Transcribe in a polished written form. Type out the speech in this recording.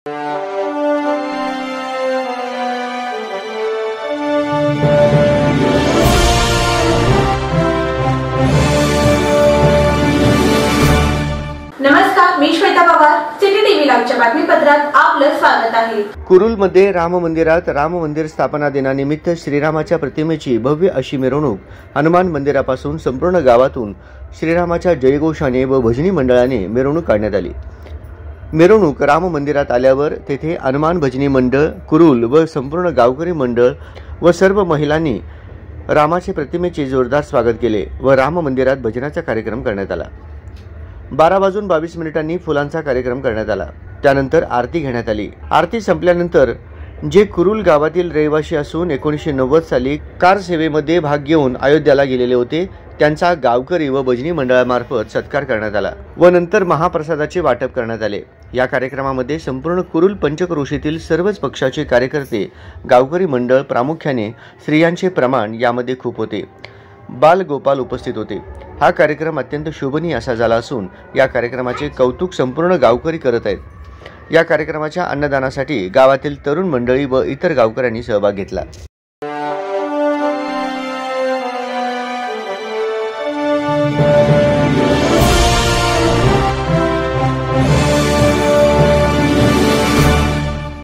नमस्कार, मी Shweta Pawar. City TV लाईव्हच्या बातमीपत्रात आपलं स्वागत आहे. कुरुलमध्ये राम मंदिरात राम मंदिर स्थापना दिनानिमित्त श्रीरामाच्या प्रतिमेची भव्य अशी मिरवणूक हनुमान मंदिरापासून संपूर्ण गावातून श्रीरामाच्या जयघोषाने व भजनी मंडळाने मिरवणूक काढण्यात आली. मिरवणूक राम मंदिरात आल्यावर तेथे हनुमान भजनी मंडळ, कुरुल व संपूर्ण गावकरी मंडळ व सर्व महिलांनी रामाच्या प्रतिमेचे जोरदार स्वागत केले व राम मंदिरात भजनाचा कार्यक्रम करण्यात आला. 12:22 फुलांचा कार्यक्रम करण्यात आला. त्यानंतर आरती घेण्यात आली. आरती संपल्यानंतर जे कुरुल गावातील रहिवासी असून 1990 साली कार सेवेमध्ये भाग घेऊन अयोध्याला गेलेले होते त्यांचा गावकरी व भजनी मंडळामार्फत सत्कार करण्यात आला व नंतर महाप्रसादाचे वाटप करण्यात आले. या कार्यक्रमामध्ये संपूर्ण कुरुल पंचक्रोशीतील सर्वच पक्षाचे कार्यकर्ते, गावकरी मंडळ, प्रामुख्याने स्त्रियांचे प्रमाण यामध्ये खूप होते. बाल गोपाल उपस्थित होते. हा कार्यक्रम अत्यंत शोभनीय असा झाला असून या कार्यक्रमाचे कौतुक संपूर्ण गावकरी करत आहेत. या कार्यक्रमाच्या अन्नदानासाठी गावातील तरुण मंडळी व इतर गावकऱ्यांनी सहभाग घेतला.